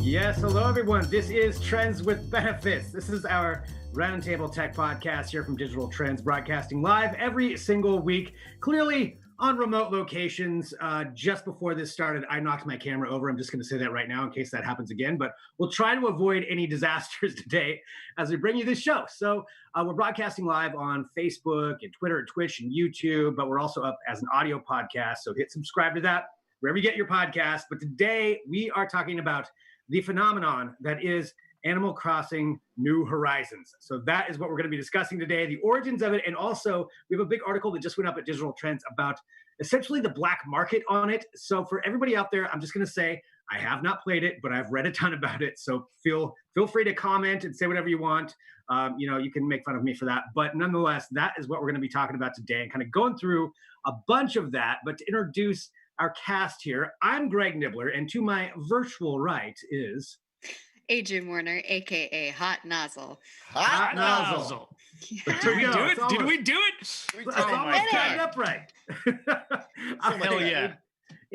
Yes, hello everyone. This is Trends with Benefits. This is our Roundtable Tech podcast here from Digital Trends, broadcasting live every single week, clearly on remote locations. Just before this started, I knocked my camera over. I'm just going to say that right now in case that happens again, but we'll try to avoid any disasters today as we bring you this show. So we're broadcasting live on Facebook and Twitter and Twitch and YouTube, but we're also up as an audio podcast. So hit subscribe to that wherever you get your podcast. But today we are talking about the phenomenon that is Animal Crossing New Horizons. So that is what we're going to be discussing today, the origins of it. And also, we have a big article that just went up at Digital Trends about essentially the black market on it. So for everybody out there, I'm just going to say, I have not played it, but I've read a ton about it. So feel free to comment and say whatever you want. You can make fun of me for that. But nonetheless, that is what we're going to be talking about today and kind of going through a bunch of that. But to introduce our cast here, I'm Greg Nibbler, and to my virtual right is Adrian Warner, aka Hot Nozzle. Hot Nozzle. Yeah. Did we do it? It's almost tied up right. Hell yeah.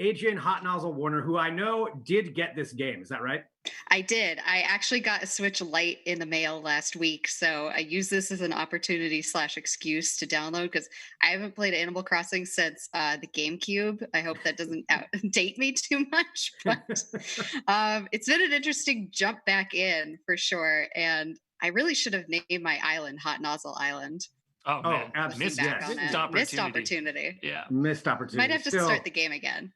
Adrian Hot Nozzle Warner, who I know did get this game. Is that right? I did. I actually got a Switch Lite in the mail last week, so I use this as an opportunity / excuse to download because I haven't played Animal Crossing since the GameCube. I hope that doesn't date me too much, but it's been an interesting jump back in for sure. And I really should have named my island Hot Nozzle Island. Oh man, absolutely. Missed opportunity. Yeah, missed opportunity. Might have to start the game again.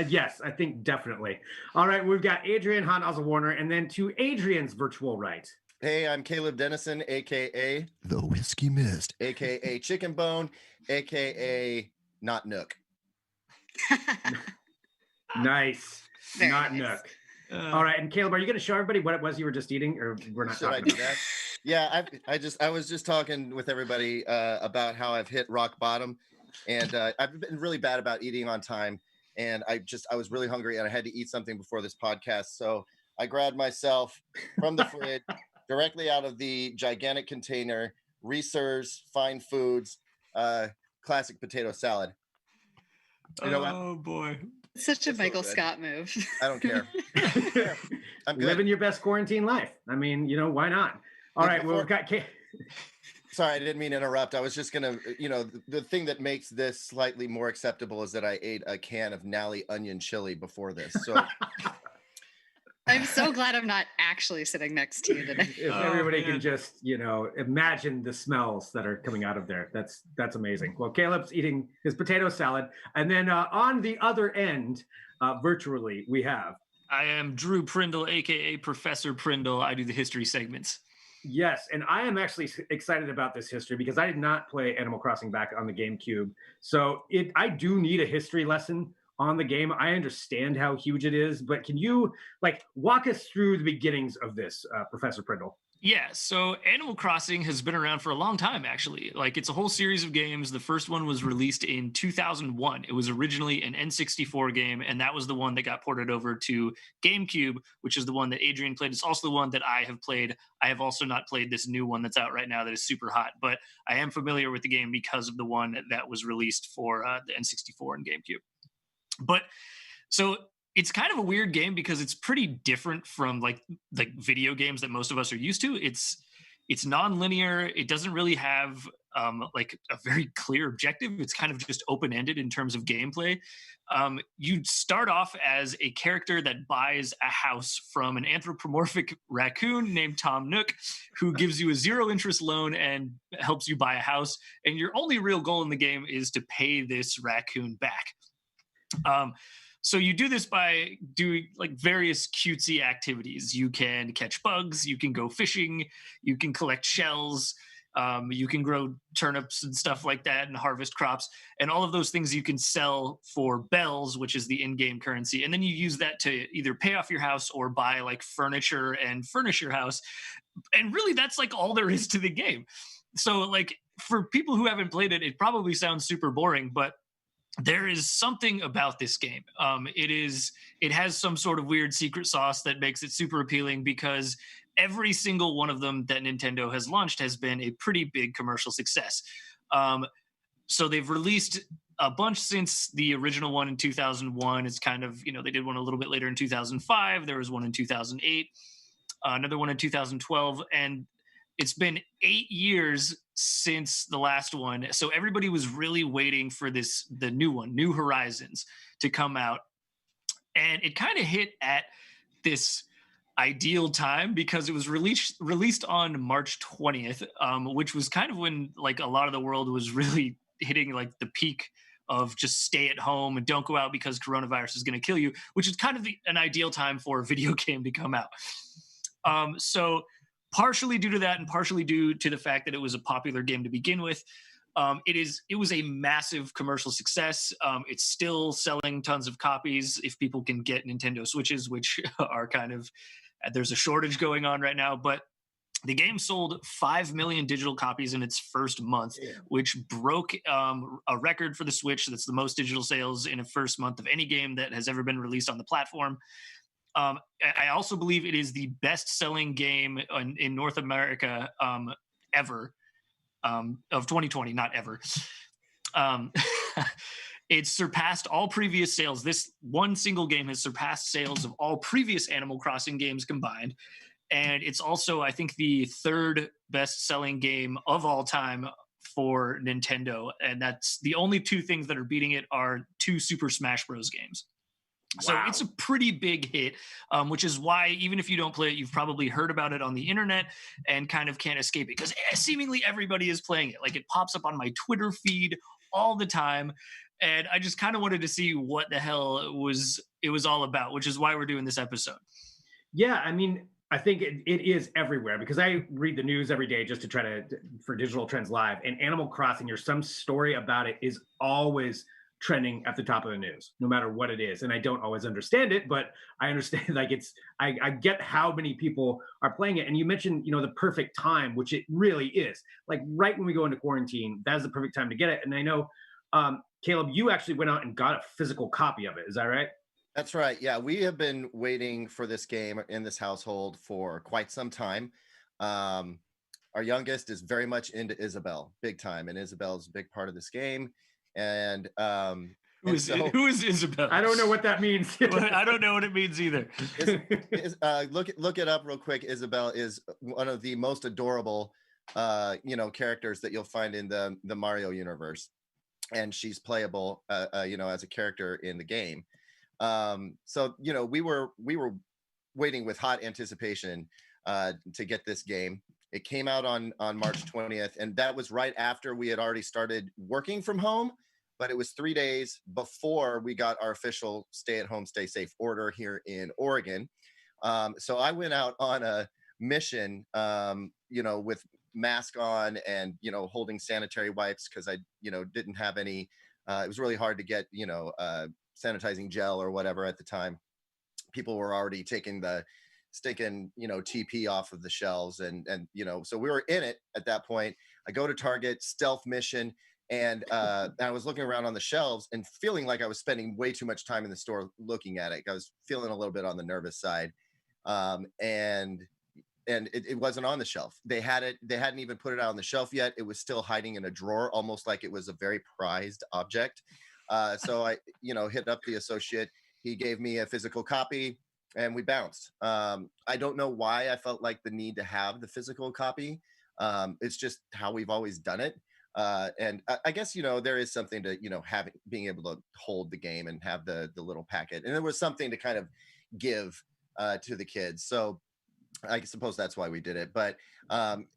Yes, I think definitely. All right, we've got Adrian Hot Nozzle Warner, and then to Adrian's virtual right. Hey, I'm Caleb Dennison, aka The Whiskey Mist, aka Chicken Bone, aka Not Nook. Nice. Very Not nice. Nook. All right, and Caleb, are you going to show everybody what it was you were just eating, or we're not Should I talking do about that? Yeah, I was just talking with everybody about how I've hit rock bottom, and I've been really bad about eating on time, and I was really hungry, and I had to eat something before this podcast, so I grabbed myself from the fridge directly out of the gigantic container, Reese's Fine Foods classic potato salad. You know what? Oh boy. Such a It's so Michael good. Scott move. I don't care. I'm good. Living your best quarantine life. I mean, why not? All right, well, we've got Sorry, I didn't mean to interrupt. I was just going to, the thing that makes this slightly more acceptable is that I ate a can of Nally onion chili before this. So I'm so glad I'm not actually sitting next to you today. if everybody can just, imagine the smells that are coming out of there. That's amazing. Well, Caleb's eating his potato salad. And then on the other end, virtually, we have. I am Drew Prindle, aka Professor Prindle. I do the history segments. Yes, and I am actually excited about this history because I did not play Animal Crossing back on the GameCube. So I do need a history lesson on the game. I understand how huge it is, but can you walk us through the beginnings of this, Professor Prindle? Yeah, so Animal Crossing has been around for a long time, actually. It's a whole series of games. The first one was released in 2001. It was originally an N64 game, and that was the one that got ported over to GameCube, which is the one that Adrian played. It's also the one that I have played. I have also not played this new one that's out right now that is super hot, but I am familiar with the game because of the one that was released for the N64 and GameCube. But so it's kind of a weird game because it's pretty different from like video games that most of us are used to. It's non-linear. It doesn't really have a very clear objective. It's kind of just open-ended in terms of gameplay. You start off as a character that buys a house from an anthropomorphic raccoon named Tom Nook, who gives you a zero-interest loan and helps you buy a house. And your only real goal in the game is to pay this raccoon back. So you do this by doing various cutesy activities. You can catch bugs, you can go fishing, you can collect shells, you can grow turnips and stuff like that and harvest crops. And all of those things you can sell for bells, which is the in-game currency. And then you use that to either pay off your house or buy furniture and furnish your house. And really that's all there is to the game. So for people who haven't played it, it probably sounds super boring, but there is something about this game. It has some sort of weird secret sauce that makes it super appealing because every single one of them that Nintendo has launched has been a pretty big commercial success. So they've released a bunch since the original one in 2001. It's kind of, they did one a little bit later in 2005. There was one in 2008, another one in 2012. And it's been 8 years since the last one. So everybody was really waiting for the new one, New Horizons, to come out. And it kind of hit at this ideal time because it was released on March 20th, which was kind of when like a lot of the world was really hitting like the peak of just stay at home and don't go out because coronavirus is going to kill you, which is kind of an ideal time for a video game to come out. So partially due to that and partially due to the fact that it was a popular game to begin with, it was a massive commercial success. It's still selling tons of copies if people can get Nintendo Switches, which are kind of, there's a shortage going on right now. But the game sold 5 million digital copies in its first month, which broke a record for the Switch. That's the most digital sales in a first month of any game that has ever been released on the platform. I also believe it is the best-selling game in North America ever. Of 2020, not ever. It surpassed all previous sales. This one single game has surpassed sales of all previous Animal Crossing games combined. And it's also, I think, the third best-selling game of all time for Nintendo. And that's the only two things that are beating it are two Super Smash Bros. Games. So it's a pretty big hit, which is why even if you don't play it, you've probably heard about it on the internet and kind of can't escape it because seemingly everybody is playing it. Like it pops up on my Twitter feed all the time. And I just kind of wanted to see what the hell it was all about, which is why we're doing this episode. Yeah, I mean, I think it is everywhere because I read the news every day just to try for Digital Trends Live. And Animal Crossing, there's some story about it is always trending at the top of the news, no matter what it is. And I don't always understand it, but I understand like I get how many people are playing it. And you mentioned, the perfect time, which it really is. Like right when we go into quarantine, that's the perfect time to get it. And I know, Caleb, you actually went out and got a physical copy of it. Is that right? That's right. Yeah, we have been waiting for this game in this household for quite some time. Our youngest is very much into Isabelle, big time. And Isabelle is a big part of this game. And who is Isabelle? I don't know what that means. I don't know what it means either. Look it up real quick. Isabelle is one of the most adorable characters that you'll find in the Mario universe, and she's playable as a character in the game. So we were waiting with hot anticipation to get this game. It came out on March 20th, and that was right after we had already started working from home, but it was 3 days before we got our official stay-at-home, stay-safe order here in Oregon. So I went out on a mission, with mask on and, holding sanitary wipes because I, didn't have any. It was really hard to get, sanitizing gel or whatever at the time. People were already taking the stinking TP off of the shelves and so we were in it at that point. I go to Target, stealth mission, and I was looking around on the shelves and feeling like I was spending way too much time in the store looking at it. I was feeling a little bit on the nervous side, and it wasn't on the shelf. They hadn't even put it out on the shelf yet. It was still hiding in a drawer, almost like it was a very prized object. So I hit up the associate. He gave me a physical copy and we bounced. I don't know why I felt like the need to have the physical copy. It's just how we've always done it. And I guess, there is something to, being able to hold the game and have the little packet. And there was something to kind of give to the kids. So I suppose that's why we did it. But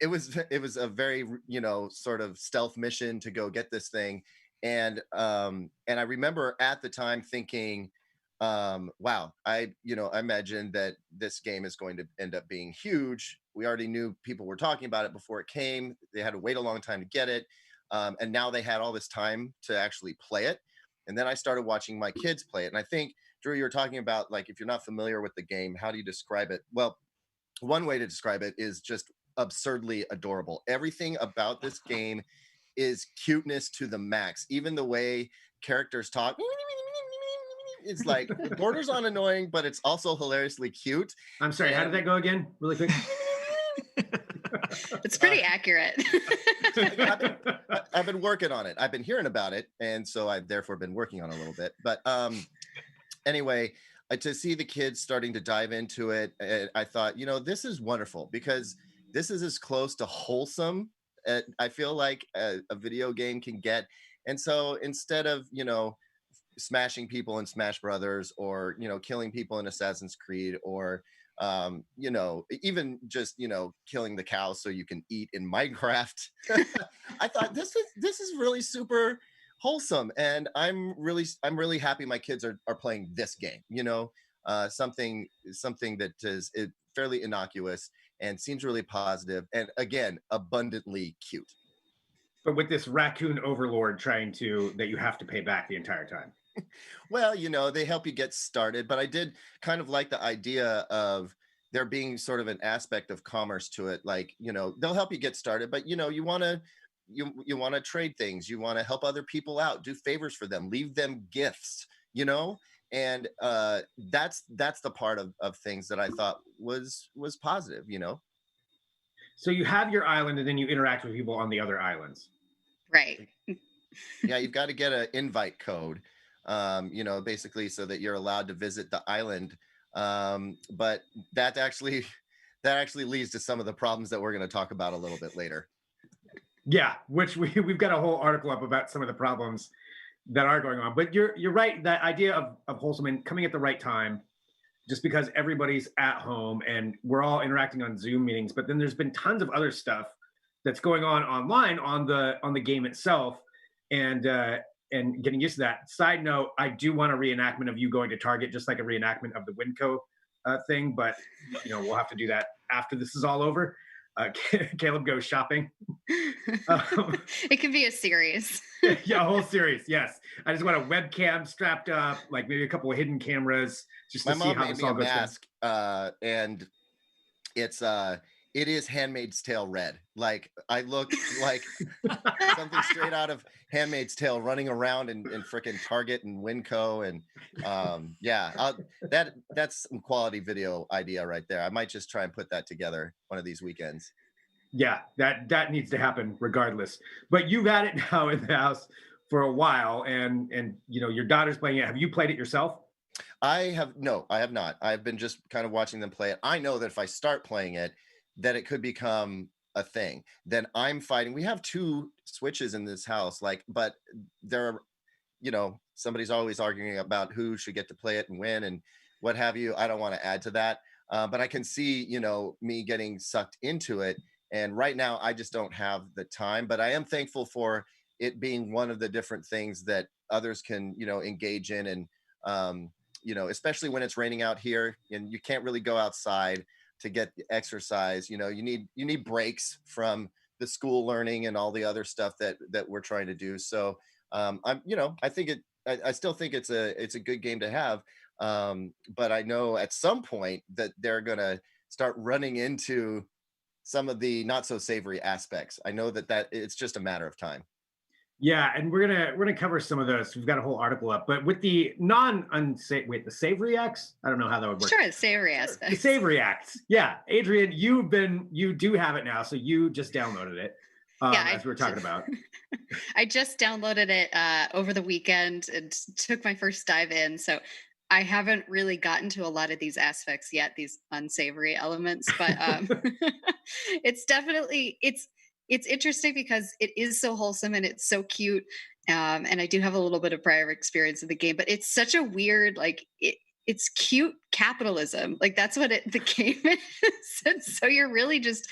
it was a very, sort of stealth mission to go get this thing. And I remember at the time thinking, wow, I imagined that this game is going to end up being huge. We already knew people were talking about it before it came. They had to wait a long time to get it. And now they had all this time to actually play it. And then I started watching my kids play it. And I think, Drew, you were talking about, like, if you're not familiar with the game, how do you describe it? Well, one way to describe it is just absurdly adorable. Everything about this game is cuteness to the max. Even the way characters talk, it's like borders on annoying, but it's also hilariously cute. I'm sorry, how did that go again? Really quick. It's pretty accurate. I've been working on it. I've been hearing about it, and so I've therefore been working on it a little bit. But anyway, to see the kids starting to dive into it, I thought, this is wonderful because this is as close to wholesome I feel like a video game can get. And so instead of, smashing people in Smash Brothers or, killing people in Assassin's Creed or, even just, killing the cows so you can eat in Minecraft, I thought this is really super wholesome. And I'm really happy my kids are playing this game, something that is fairly innocuous and seems really positive. And again, abundantly cute. But with this raccoon overlord that you have to pay back the entire time. Well, they help you get started, but I did kind of like the idea of there being sort of an aspect of commerce to it. Like, they'll help you get started, but you want to trade things. You want to help other people out, do favors for them, leave them gifts, and that's the part of things that I thought was positive, So you have your island and then you interact with people on the other islands. Right. Yeah, you've got to get an invite code. Basically so that you're allowed to visit the island. But that actually leads to some of the problems that we're going to talk about a little bit later. Yeah, which we've got a whole article up about some of the problems that are going on. But you're right, that idea of wholesome and coming at the right time, just because everybody's at home and we're all interacting on Zoom meetings, but then there's been tons of other stuff that's going on online on the game itself. And getting used to that. Side note, I do want a reenactment of you going to Target, just like a reenactment of the Winco thing. But, we'll have to do that after this is all over. Caleb goes shopping. It can be a series. Yeah, a whole series. Yes. I just want a webcam strapped up, like maybe a couple of hidden cameras, just to see how this all goes down. And it is Handmaid's Tale red. Like I look like something straight out of Handmaid's Tale running around in frickin' Target and Winco. And that's some quality video idea right there. I might just try and put that together one of these weekends. Yeah, that needs to happen regardless. But you've had it now in the house for a while and your daughter's playing it. Have you played it yourself? I have not. I've been just kind of watching them play it. I know that if I start playing it, that it could become a thing. Then I'm fighting. We have 2 Switches in this house, but there are, somebody's always arguing about who should get to play it and when and what have you. I don't want to add to that. But I can see, me getting sucked into it. And right now I just don't have the time, but I am thankful for it being one of the different things that others can, engage in. And, especially when it's raining out here and you can't really go outside to get exercise, you need breaks from the school learning and all the other stuff that we're trying to do. So I still think it's a good game to have. But I know at some point that they're gonna start running into some of the not so savory aspects. I know that it's just a matter of time. Yeah, and we're gonna cover some of those. We've got a whole article up, but with the the savory acts. I don't know how that would work. Sure, the savory aspects. The savory acts. Yeah, Adrian, you do have it now, so you just downloaded it. As we were talking about. I just downloaded it over the weekend and took my first dive in. So I haven't really gotten to a lot of these aspects yet, these unsavory elements, but it's definitely it's interesting because it is so wholesome and it's so cute. And I do have a little bit of prior experience in the game, but it's such a weird, it's cute capitalism. Like that's what the game is. And so you're really just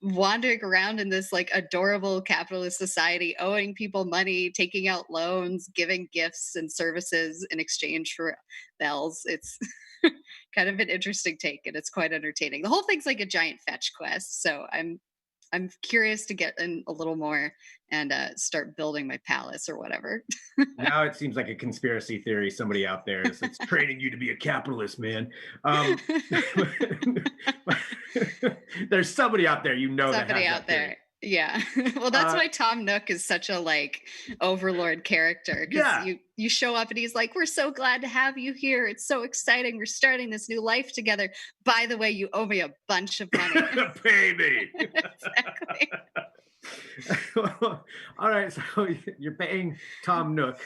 wandering around in this adorable capitalist society, owing people money, taking out loans, giving gifts and services in exchange for bells. It's kind of an interesting take and it's quite entertaining. The whole thing's like a giant fetch quest. So I'm curious to get in a little more and start building my palace or whatever. Now it seems like a conspiracy theory. Somebody out there is training you to be a capitalist, man. There's somebody out there, somebody out there. Yeah. Well, that's why Tom Nook is such a like overlord character. Because you show up and he's like, we're so glad to have you here. It's so exciting. We're starting this new life together. By the way, you owe me a bunch of money. Pay me. Exactly. All right, so you're paying Tom Nook,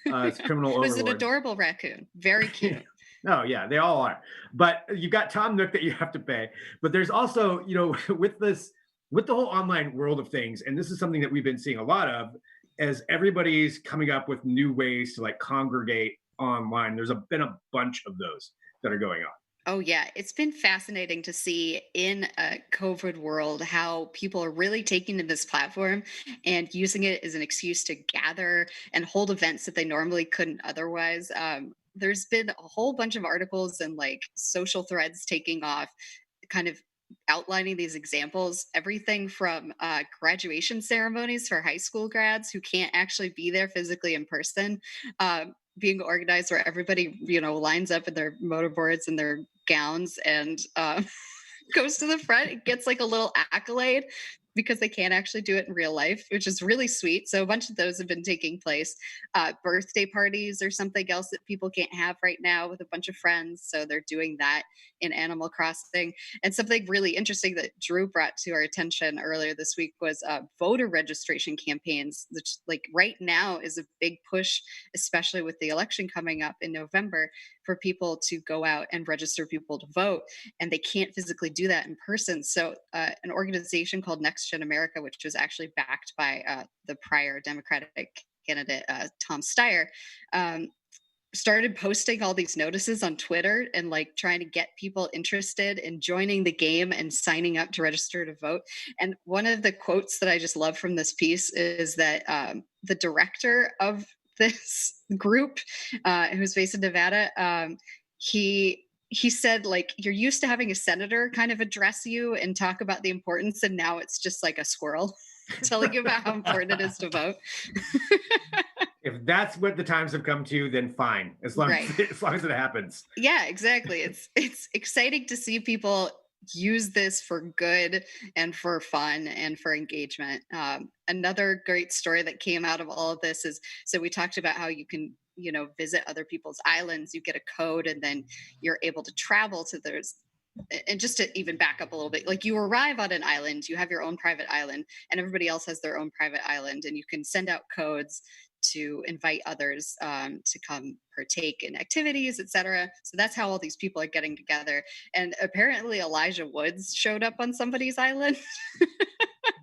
criminal overlord. Who's an adorable raccoon. Very cute. Oh yeah, they all are. But you got Tom Nook that you have to pay. But there's also, with the whole online world of things, and this is something that we've been seeing a lot of, as everybody's coming up with new ways to like congregate online. There's been a bunch of those that are going on. Oh, yeah. It's been fascinating to see in a COVID world how people are really taking to this platform and using it as an excuse to gather and hold events that they normally couldn't otherwise. There's been a whole bunch of articles and like social threads taking off, kind of outlining these examples, everything from graduation ceremonies for high school grads who can't actually be there physically in person, being organized where everybody, lines up in their motorboards and their gowns and goes to the front. It gets like a little accolade because they can't actually do it in real life, which is really sweet. So a bunch of those have been taking place. Birthday parties or something else that people can't have right now with a bunch of friends. So they're doing that in Animal Crossing. And something really interesting that Drew brought to our attention earlier this week was voter registration campaigns, which like right now is a big push, especially with the election coming up in November, for people to go out and register people to vote. And they can't physically do that in person. So an organization called Next Gen America, which was actually backed by the prior Democratic candidate, Tom Steyer, started posting all these notices on Twitter and like trying to get people interested in joining the game and signing up to register to vote. And one of the quotes that I just love from this piece is that the director of this group, who's based in Nevada, he said, like, you're used to having a senator kind of address you and talk about the importance, and now it's just like a squirrel telling you about how important it is to vote. If that's what the times have come to, then fine, as long as it happens. Yeah, exactly. It's exciting to see people use this for good and for fun and for engagement. Another great story that came out of all of this is, so we talked about how you can, visit other people's islands, you get a code, and then you're able to travel to those. And just to even back up a little bit, like you arrive on an island, you have your own private island, and everybody else has their own private island, and you can send out codes to invite others to come partake in activities, etc. So that's how all these people are getting together. And apparently Elijah Woods showed up on somebody's island.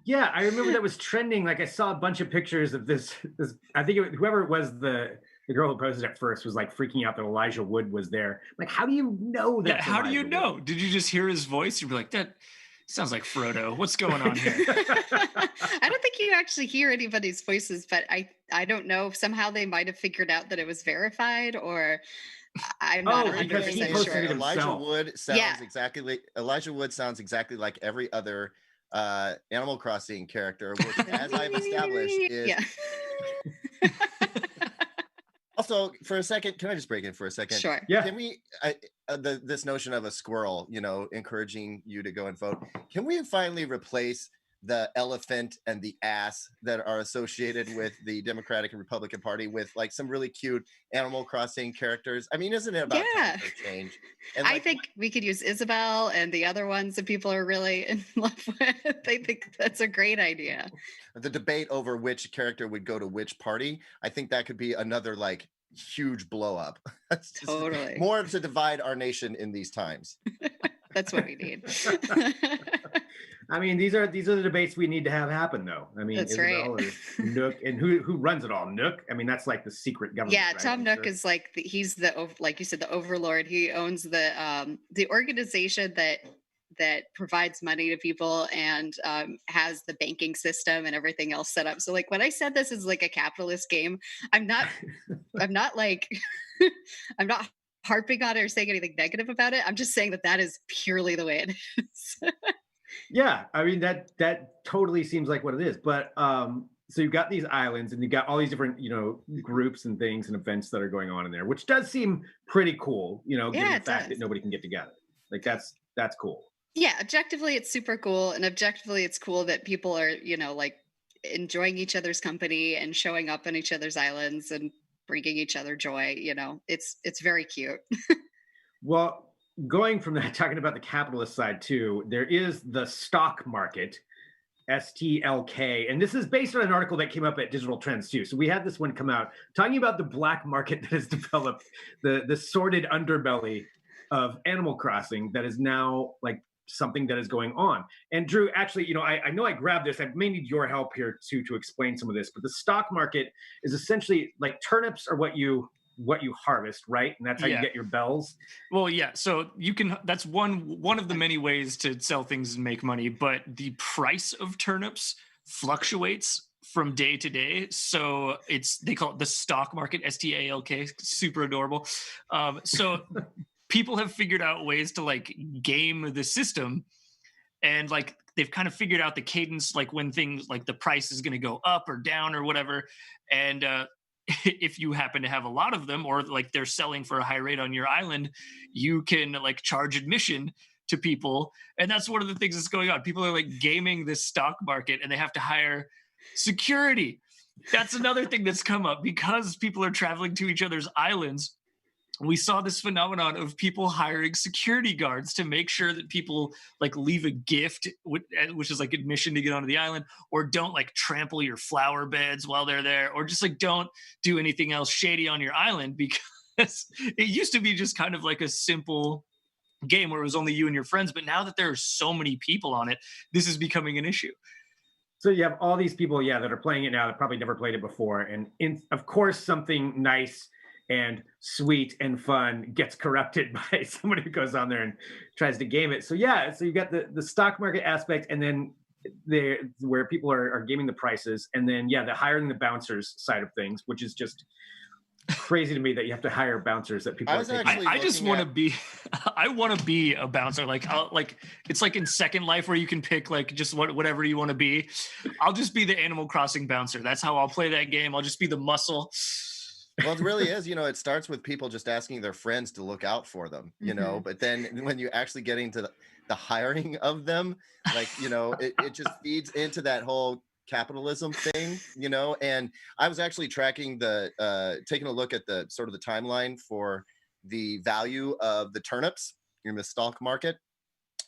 Yeah, I remember that was trending. Like I saw a bunch of pictures of this I think whoever it was, the girl who posted it first was like freaking out that Elijah Wood was there. Like, how do you know that? Yeah, how do you know? Did you just hear his voice? You'd be like, that sounds like Frodo. What's going on here? I don't think you actually hear anybody's voices, but I don't know. Somehow they might have figured out that it was verified, or I'm not 100% sure. Elijah Wood sounds exactly like every other Animal Crossing character, which, as I've established, is. Yeah. Also, for a second, can I just break in for a second? Sure. Yeah. Can we, this notion of a squirrel, encouraging you to go and vote, can we finally replace the elephant and the ass that are associated with the Democratic and Republican Party with like some really cute Animal Crossing characters? I mean, isn't it about time for change? And I think we could use Isabel and the other ones that people are really in love with. I think that's a great idea. The debate over which character would go to which party, I think that could be another like huge blow up. Totally. More to divide our nation in these times. That's what we need. I mean, these are the debates we need to have happen, though. I mean, that's Isabel right. or Nook, and who runs it all? Nook. I mean, that's like the secret government. Yeah, right? Tom Nook is like he's the, like you said, the overlord. He owns the organization that provides money to people and has the banking system and everything else set up. So like when I said this is like a capitalist game, I'm not like I'm not harping on it or saying anything negative about it. I'm just saying that is purely the way it is. Yeah, I mean that totally seems like what it is. But so you've got these islands and you've got all these different, groups and things and events that are going on in there, which does seem pretty cool, given the fact that nobody can get together. Like that's cool. Yeah, objectively it's super cool, and objectively it's cool that people are, like enjoying each other's company and showing up on each other's islands and bringing each other joy. It's very cute. Well, going from that, talking about the capitalist side too, there is the stock market, STLK. And this is based on an article that came up at Digital Trends too. So we had this one come out talking about the black market that has developed, the sordid underbelly of Animal Crossing that is now like something that is going on. And Drew, actually, I know I grabbed this. I may need your help here too to explain some of this. But the stock market is essentially like turnips are what you harvest, right? And that's how you Yeah. get your bells. Well, yeah. So you can. That's one of the many ways to sell things and make money. But the price of turnips fluctuates from day to day. So they call it the stock market, STALK. Super adorable. So people have figured out ways to like game the system, and like they've kind of figured out the cadence, like when things like the price is going to go up or down or whatever. And if you happen to have a lot of them, or like they're selling for a high rate on your island, you can like charge admission to people. And that's one of the things that's going on. People are like gaming this stock market, and they have to hire security. That's another thing that's come up because people are traveling to each other's islands. We saw this phenomenon of people hiring security guards to make sure that people like leave a gift, which is like admission to get onto the island, or don't like trample your flower beds while they're there, or just like don't do anything else shady on your island, because it used to be just kind of like a simple game where it was only you and your friends. But now that there are so many people on it, this is becoming an issue. So you have all these people, that are playing it now that probably never played it before. And of course, something nice and sweet and fun gets corrupted by somebody who goes on there and tries to game it. So so you got the stock market aspect, and then where people are gaming the prices, and then the hiring the bouncers side of things, which is just crazy to me that you have to hire bouncers that people. I just want to be. I want to be a bouncer. Like it's like in Second Life where you can pick like just whatever you want to be. I'll just be the Animal Crossing bouncer. That's how I'll play that game. I'll just be the muscle. Well, it really is. It starts with people just asking their friends to look out for them. But then when you actually get into the hiring of them, like it just feeds into that whole capitalism thing, and I was actually tracking taking a look at the sort of the timeline for the value of the turnips in the stock market.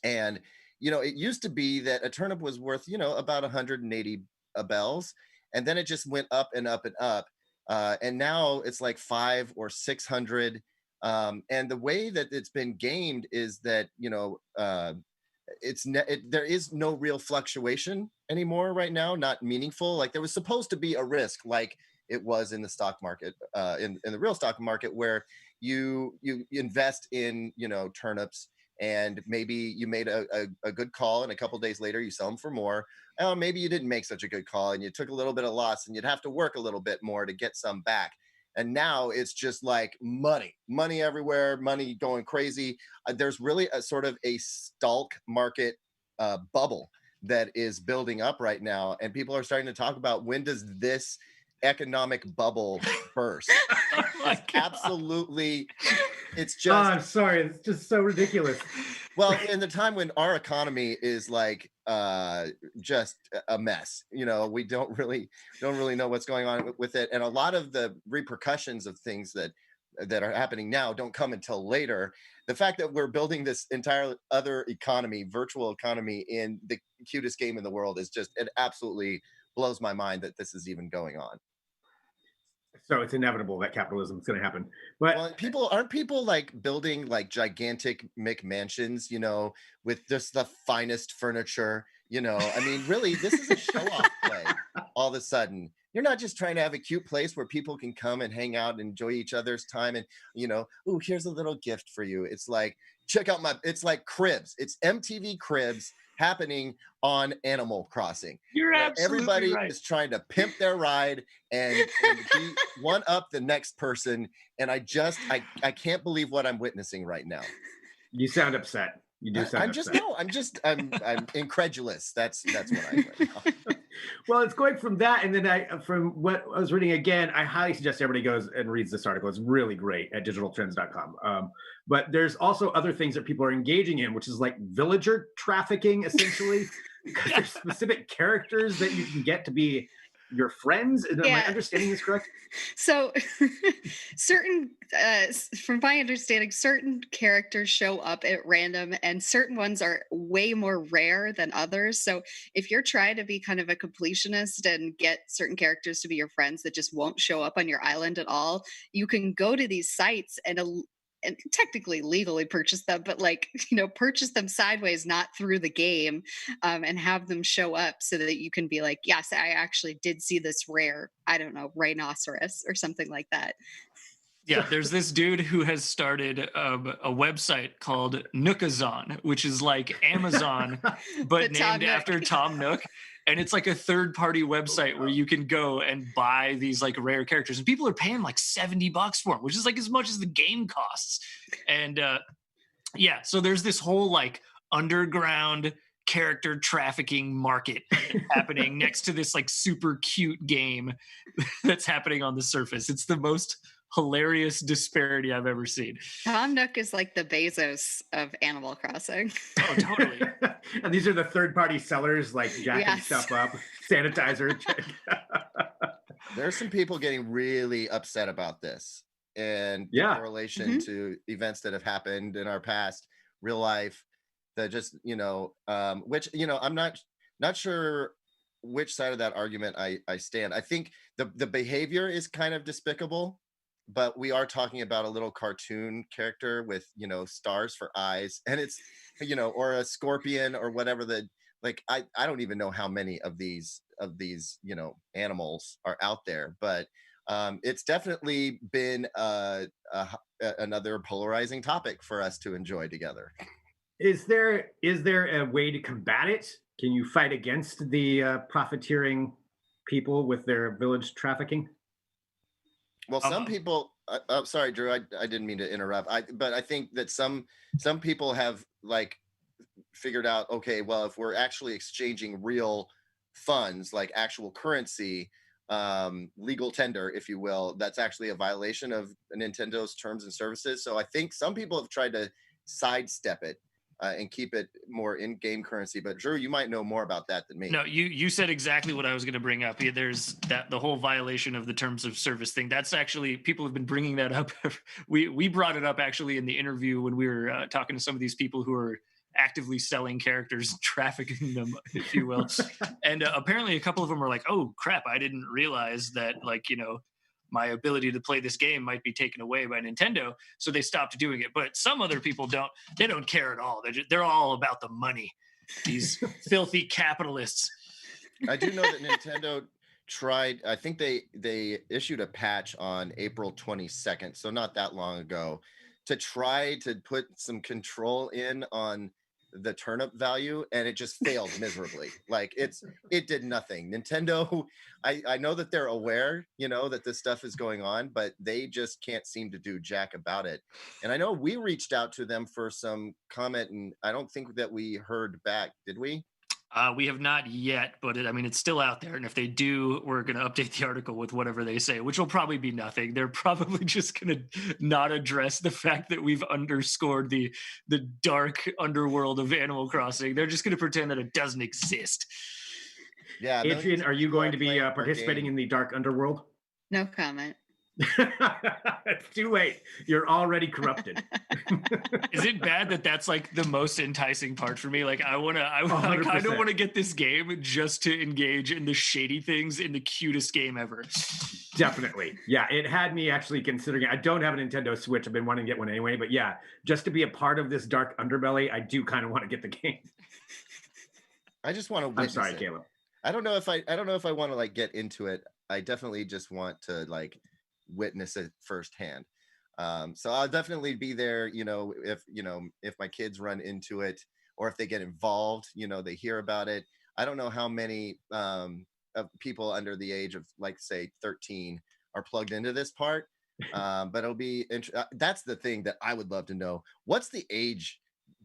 And it used to be that a turnip was worth about 180 bells, and then it just went up and up and up, and now it's like 500 or 600. And the way that it's been gamed is that there is no real fluctuation anymore right now, not meaningful. Like there was supposed to be a risk, like it was in the stock market, in the real stock market, where you invest in turnips, and maybe you made a good call, and a couple days later you sell them for more. Maybe you didn't make such a good call and you took a little bit of loss, and you'd have to work a little bit more to get some back. And now it's just like money everywhere, money going crazy. There's really a sort of a stock market bubble that is building up right now. And people are starting to talk about, when does this economic bubble burst? Oh absolutely. It's just, I'm sorry. It's just so ridiculous. Well, in the time when our economy is like just a mess, we don't really know what's going on with it, and a lot of the repercussions of things that are happening now don't come until later. The fact that we're building this entire other economy, virtual economy, in the cutest game in the world is just, it absolutely blows my mind that this is even going on. So it's inevitable that capitalism is going to happen. But aren't people like building like gigantic McMansions, with just the finest furniture, I mean, really, this is a show-off play. All of a sudden, you're not just trying to have a cute place where people can come and hang out and enjoy each other's time, and ooh, here's a little gift for you. It's like, check out it's like Cribs. It's MTV Cribs happening on Animal Crossing. You're absolutely everybody right. is trying to pimp their ride and be one up the next person, and I can't believe what I'm witnessing right now. You sound upset. You do sound upset. I'm incredulous. That's what I am right now. Well, it's going from that, and then from what I was reading again, I highly suggest everybody goes and reads this article. It's really great at digitaltrends.com. But there's also other things that people are engaging in, which is like villager trafficking, essentially, because there's specific characters that you can get to be your friends. Am I understanding this correct? So certain from my understanding, certain characters show up at random and certain ones are way more rare than others. So if you're trying to be kind of a completionist and get certain characters to be your friends that just won't show up on your island at all, you can go to these sites and technically legally purchase them, but like, purchase them sideways, not through the game, and have them show up so that you can be like, yes, I actually did see this rare, I don't know, rhinoceros or something like that. Yeah, there's this dude who has started a website called Nookazon, which is like Amazon, but named after Tom Nook. And it's like a third-party website where you can go and buy these like rare characters, and people are paying like $70 for them, which is like as much as the game costs. And so there's this whole like underground character trafficking market happening next to this like super cute game that's happening on the surface. It's the most hilarious disparity I've ever seen. Tom Nook is like the Bezos of Animal Crossing. Oh, totally. And these are the third-party sellers like jacking stuff up, sanitizer. There's some people getting really upset about this and in correlation to events that have happened in our past, real life, that just, which, I'm not sure which side of that argument I stand. I think the behavior is kind of despicable, but we are talking about a little cartoon character with, stars for eyes, and it's, or a scorpion or whatever I don't even know how many of these, animals are out there, but it's definitely been another polarizing topic for us to enjoy together. Is there a way to combat it? Can you fight against the profiteering people with their village trafficking? Well, some people. Sorry, Drew. I didn't mean to interrupt. But I think that some people have like figured out. Okay, well, if we're actually exchanging real funds, like actual currency, legal tender, if you will, that's actually a violation of Nintendo's terms and services. So I think some people have tried to sidestep it and keep it more in-game currency. But Drew, you might know more about that than me. No, you said exactly what I was going to bring up. There's the whole violation of the terms of service thing. That's actually, people have been bringing that up. We brought it up actually in the interview when we were talking to some of these people who are actively selling characters, trafficking them, if you will. And apparently a couple of them were like, oh crap, I didn't realize that, like, my ability to play this game might be taken away by Nintendo, so they stopped doing it. But some other people don't care at all. They're all about the money. These filthy capitalists. I do know that Nintendo tried, I think they issued a patch on April 22nd, so not that long ago, to try to put some control in on the turnip value, and it just failed miserably. Like it did nothing. Nintendo, I know that they're aware, that this stuff is going on, but they just can't seem to do jack about it. And I know we reached out to them for some comment, and I don't think that we heard back. Did we? We have not yet, but it's still out there. And if they do, we're going to update the article with whatever they say, which will probably be nothing. They're probably just going to not address the fact that we've underscored the dark underworld of Animal Crossing. They're just going to pretend that it doesn't exist. Yeah. Adrian, are you going to be participating in the dark underworld? No comment. It's too late. You're already corrupted. Is it bad that that's like the most enticing part for me? Like I kind of want to get this game just to engage in the shady things in the cutest game ever. Definitely. Yeah, it had me actually considering it. I don't have a Nintendo Switch. I've been wanting to get one anyway, but yeah, just to be a part of this dark underbelly, I do kind of want to get the game. I just want to witness I'm sorry, it. Caleb. I don't know if I want to like get into it. I definitely just want to like witness it firsthand. So I'll definitely be there, if my kids run into it or if they get involved, they hear about it. I don't know how many of people under the age of like say 13 are plugged into this part, but it'll be that's the thing that I would love to know. What's the age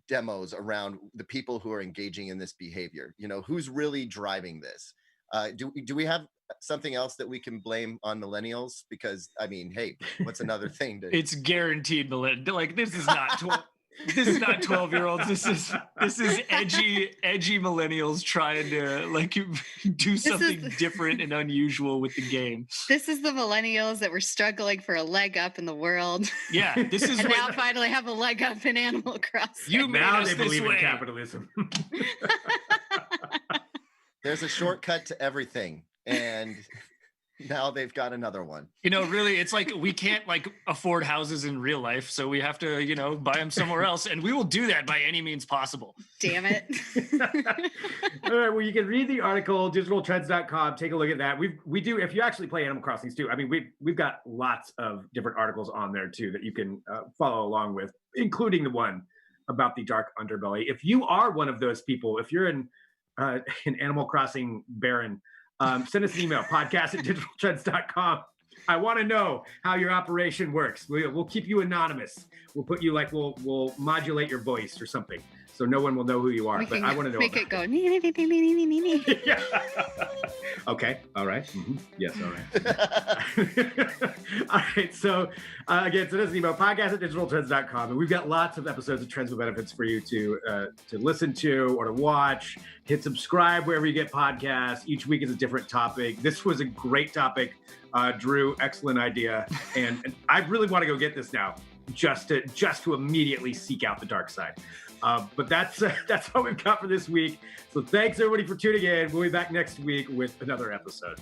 demos around the people who are engaging in this behavior? Who's really driving this? Do we have something else that we can blame on millennials? Because I mean, hey, what's another thing to? It's guaranteed millennial. Like this is not 12. This is not 12-year-olds. This is edgy millennials trying to like do something different and unusual with the game. This is the millennials that were struggling for a leg up in the world. Yeah, this is and now finally have a leg up in Animal Crossing. You made now us they this believe way. in capitalism. There's a shortcut to everything, and now they've got another one. You know, really, it's like we can't like afford houses in real life, so we have to, you know, buy them somewhere else, and we will do that by any means possible. Damn it. All right, well, you can read the article, digitaltrends.com. Take a look at that. We do, if you actually play Animal Crossings too, I mean, we've got lots of different articles on there too that you can follow along with, including the one about the dark underbelly. If you are one of those people, if you're an Animal Crossing baron, send us an email, podcast@digitaltrends.com. I want to know how your operation works. We'll keep you anonymous. We'll put you like, we'll modulate your voice or something, so no one will know who you are. But I want to know. Make it go. Yeah. Okay. All right. Mm-hmm. Yes. All right. All right. So again, send us an email, podcast@digitaltrends.com, and we've got lots of episodes of Trends with Benefits for you to listen to or to watch. Hit subscribe wherever you get podcasts. Each week is a different topic. This was a great topic. Drew, excellent idea, and I really want to go get this now, just to immediately seek out the dark side. But that's all we've got for this week. So thanks everybody for tuning in. We'll be back next week with another episode.